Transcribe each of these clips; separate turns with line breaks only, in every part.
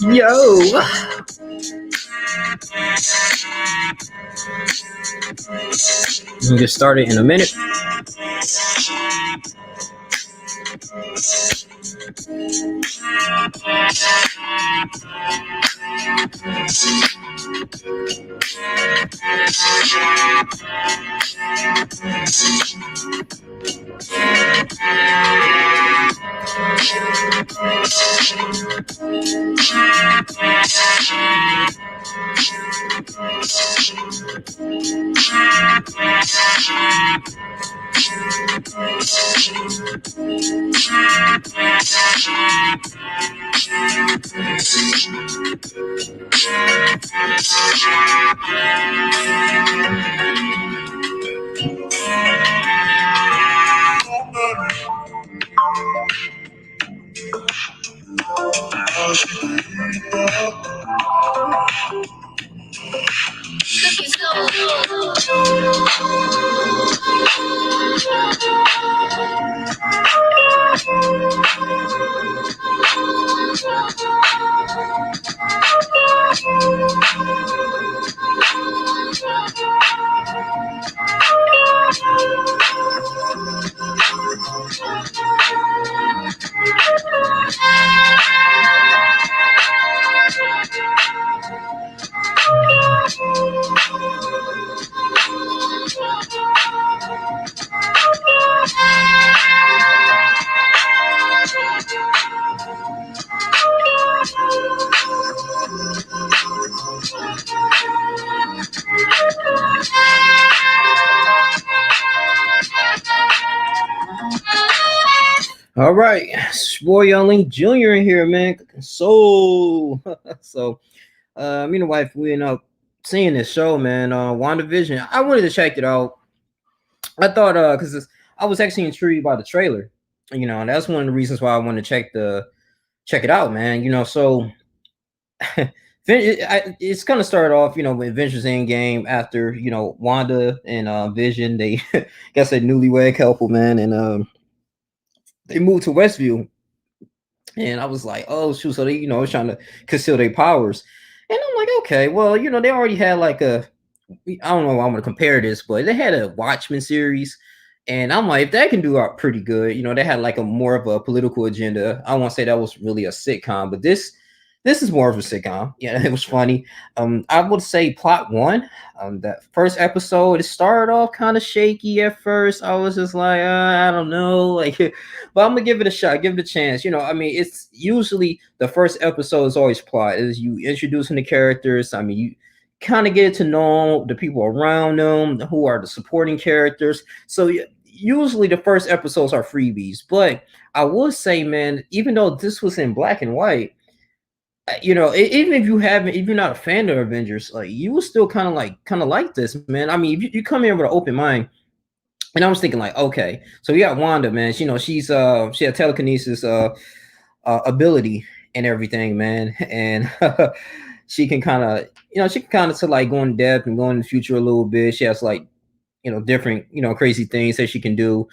Yo. We'll get started in a minute. All right, it's your boy Young Link Jr. in here, man. So, me and the wife, we end up seeing this show, man. WandaVision. I wanted to check it out. I thought, because I was actually intrigued by the trailer. And that's one of the reasons why I wanted to check it out, man. So it's kind of started off, with Avengers Endgame after Wanda and Vision. They guess a newlywed couple, man, and they moved to Westview, and I was like, oh shoot, so they was trying to conceal their powers, and I'm like, okay, well, they already had like I don't know how I'm gonna compare this, but they had a Watchmen series, and I'm like, if that can do out pretty good, they had like a more of a political agenda. I won't say that was really a sitcom, but this is more of a sitcom. Yeah, it was funny. I would say plot one. That first episode, it started off kind of shaky at first. I was just like, I don't know, like, but I'm gonna give it a shot, give it a chance. It's usually the first episode is always plot. Is you introducing the characters. You kind of get to know the people around them, who are the supporting characters. So usually the first episodes are freebies, but I will say, man, even though this was in black and white, even if you're not a fan of Avengers, like you will still kind of like this, man. If you come in with an open mind, and I was thinking like, okay, so you got Wanda, man. She had telekinesis ability and everything, man, and she can kind of to like go in depth and go in the future a little bit. She has like different crazy things that she can do,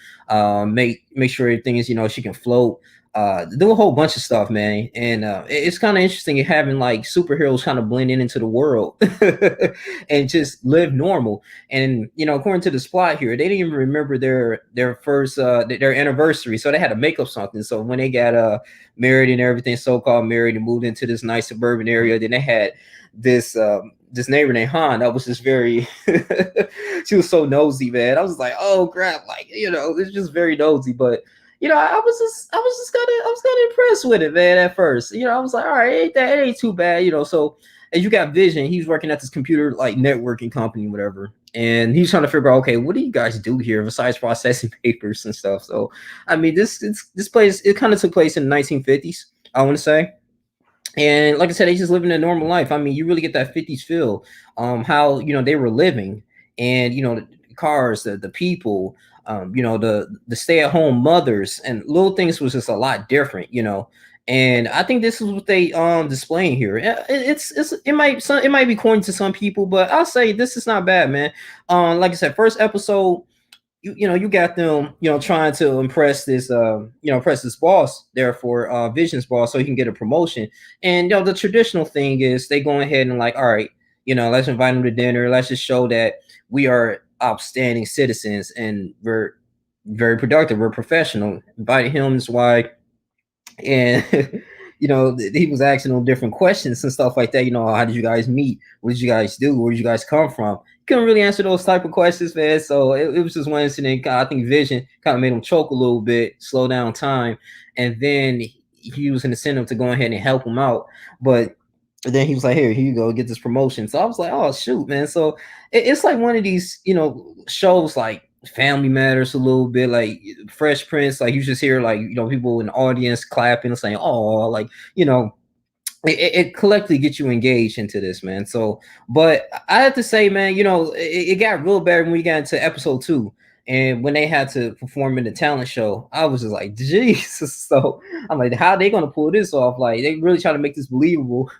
make sure everything is she can float, do a whole bunch of stuff, man. And it's kind of interesting having like superheroes kind of blend into the world and just live normal. And according to this plot here, they didn't even remember their first their anniversary, so they had to make up something. So when they got married and everything, so-called married, and moved into this nice suburban area, then they had this this neighbor named Han that was just very she was so nosy, man. I was like, oh crap, like it's just very nosy. But I was kind of impressed with it, man. At first, I was like, all right, it ain't too bad, So as you got Vision, he's working at this computer like networking company, whatever, and he's trying to figure out, okay, what do you guys do here besides processing papers and stuff? So, I mean, this place it kind of took place in the 1950s, I want to say. And like I said, they just living a normal life. I mean, you really get that 50s feel, how they were living, and the cars, the people, the stay-at-home mothers, and little things was just a lot different. And I think this is what they displaying here. It might be corny to some people, but I'll say this is not bad, man. Like I said, first episode, you got them trying to impress this boss, therefore Vision's boss, so he can get a promotion. And the traditional thing is they go ahead and like, all right, let's invite him to dinner, let's just show that we are outstanding citizens and we're very productive, we're professional. Invited him, his wife, and he was asking them different questions and stuff like that. How did you guys meet? What did you guys do? Where did you guys come from? Couldn't really answer those type of questions, man. So it was just one incident. I think Vision kind of made him choke a little bit, slow down time, and then he was an incentive to go ahead and help him out. But then he was like, here you go, get this promotion. So I was like, oh shoot, man. So it's like one of these shows like Family Matters a little bit, like Fresh Prince. Like you just hear like people in the audience clapping and saying, oh, like it collectively gets you engaged into this, man. So, but I have to say, man, it got real bad when we got into episode 2. And when they had to perform in the talent show, I was just like, Jesus. So I'm like, how are they gonna pull this off? Like they really try to make this believable.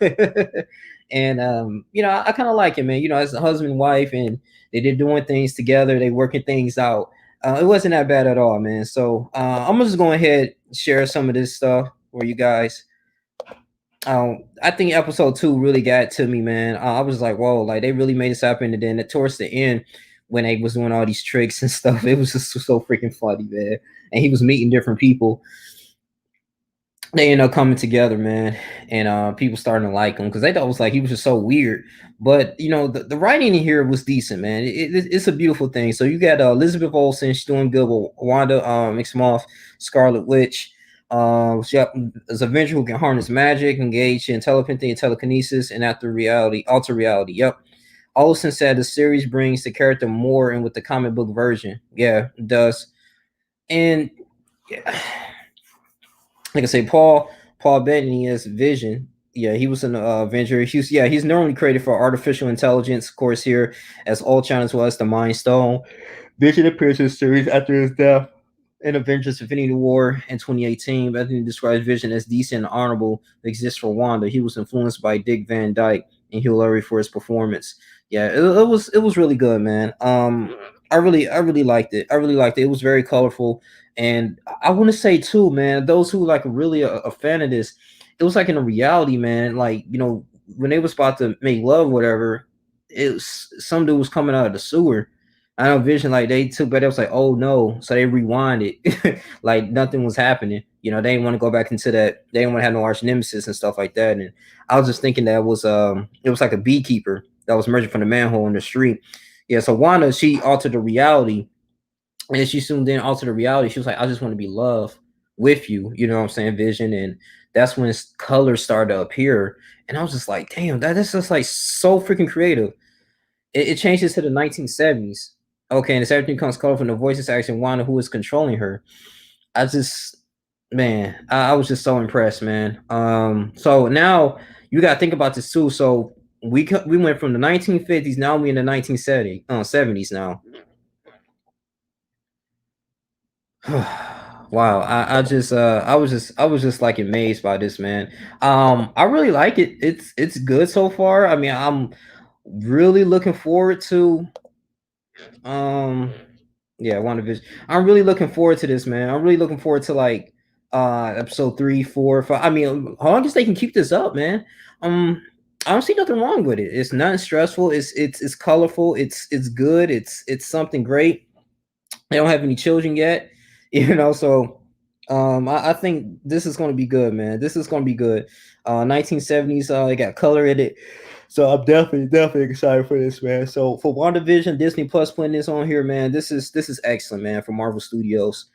And I kind of like it, man. As a husband and wife, and they're doing things together, they working things out. It wasn't that bad at all, man. So I'm gonna just go ahead and share some of this stuff for you guys. I think episode 2 really got to me, man. I was like, whoa, like they really made this happen. And then towards the end, when they was doing all these tricks and stuff, it was just so freaking funny, man. And he was meeting different people. They end up coming together, man, and people starting to like him because they thought it was like he was just so weird. But the writing in here was decent, man. It's a beautiful thing. So you got Elizabeth Olsen, she's doing good with Wanda, Moff, Scarlet Witch. She is a Avenger who can harness magic, engage in telepathy and telekinesis, and alter reality. Yep. Olsen said the series brings the character more in with the comic book version. Yeah, it does. And yeah, like I say, Paul Bettany is Vision. Yeah, he was an Avenger. He's normally created for artificial intelligence, of course, here as Ultron as well as the Mind Stone. Vision appears in the series after his death in Avengers Infinity War in 2018. Bethany describes Vision as decent and honorable that exists for Wanda. He was influenced by Dick Van Dyke and Hugh Laurie for his performance. Yeah, it was really good, man. I really liked it. I really liked it. It was very colorful. And I want to say too, man, those who like really a fan of this, it was like in a reality, man. Like when they was about to make love, whatever, it was some dude was coming out of the sewer. I know Vision like they took, but it was like, oh no, so they rewinded, like nothing was happening. They didn't want to go back into that. They didn't want to have no arch nemesis and stuff like that. And I was just thinking that it was like a beekeeper that was emerging from the manhole in the street. Yeah, so Wanda, she altered the reality, and she soon then altered the reality. She was like, I just want to be loved with you. You know what I'm saying, Vision? And that's when colors started to appear. And I was just like, damn, that's just like so freaking creative. It changes to the 1970s. Okay, and as everything comes colorful, the voices actually Wanda, who is controlling her. I just, man, I was just so impressed, man. So now you got to think about this too. So we went from the 1950s, now we in the 70s now. Wow, I was just like amazed by this, man. I really like it. It's good so far. I mean, I'm really looking forward to yeah, WandaVision. I'm really looking forward to this, man. I'm really looking forward to like episode 3, 4, 5. I mean, how long as they can keep this up, man. I don't see nothing wrong with it. It's nothing stressful. It's colorful. It's good. It's something great. They don't have any children yet, so I think this is going to be good, man. This is going to be good. 1970s, it got color in it. So I'm definitely excited for this, man. So for WandaVision, Disney Plus putting this on here, man. This is excellent, man, for Marvel Studios.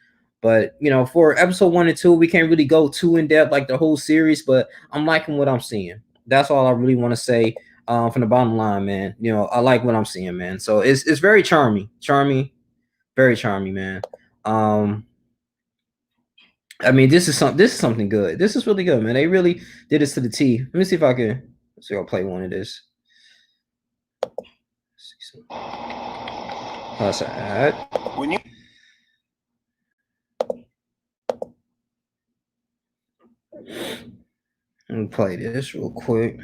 But for episode 1 and 2, we can't really go too in depth like the whole series, but I'm liking what I'm seeing. That's all I really want to say. From the bottom line, man. I like what I'm seeing, man. So it's very charming, very charming, man. I mean, this is something good. This is really good, man. They really did this to the T. Let me see if I can. Let's see. I'll play one of this. That's an ad. When you Let me play this real quick.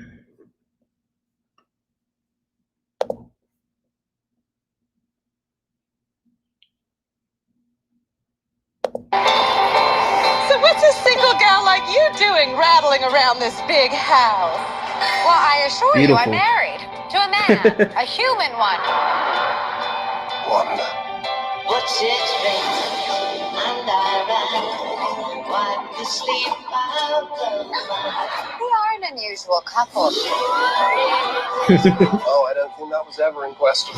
So what's a single gal like you doing rattling around this big house?
Well, I assure you,
Beautiful.
I'm married to a man, a human one.
Wanda. What's it raining and I ran, wipe the sleep out of my.
We are an unusual couple.
Oh, I don't think that was ever in question.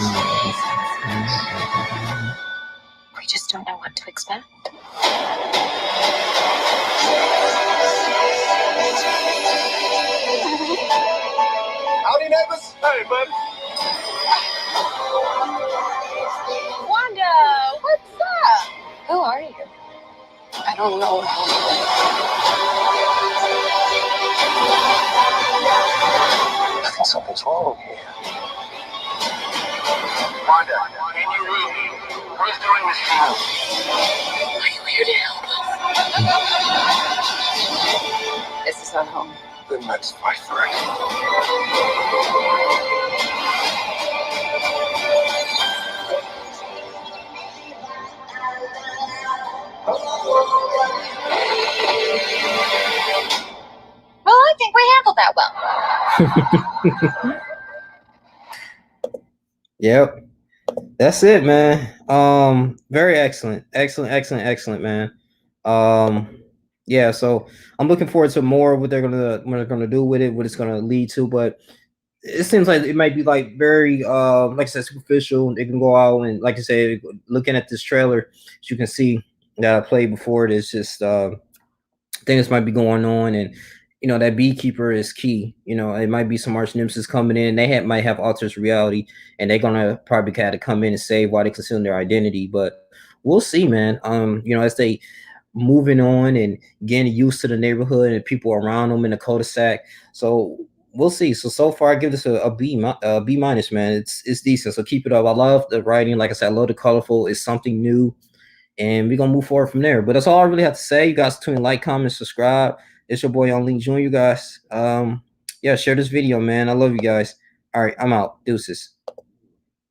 We just don't know what to expect.
Howdy, neighbors. Hey, bud.
Wanda, what's up? Who are you?
I don't know.
I think something's wrong here. Wanda, in your room. Who's doing this to you?
Are you here to help us? This is our home.
Then let's fight for it.
Well, I think we handled that well.
Yep. That's it, man. Very excellent, man. Yeah. So I'm looking forward to more of what they're gonna do with it, what it's gonna lead to. But it seems like it might be like very like I said, superficial. They can go out and like I said, looking at this trailer, as you can see that I played before. There's just things might be going on, and that beekeeper is key. It might be some arch nemesis coming in. They might have alters reality, and they're gonna probably kind of come in and save while they conceal their identity. But we'll see, man. As they moving on and getting used to the neighborhood and people around them in the cul-de-sac. So we'll see. So far, I give this a B minus, man. It's decent. So keep it up. I love the writing. Like I said, I love the colorful. It's something new, and we're gonna move forward from there. But that's all I really have to say. You guys tune in, like, comment, subscribe. It's your boy on Link Jr. You guys. Yeah, share this video, man. I love you guys. All right, I'm out. Deuces.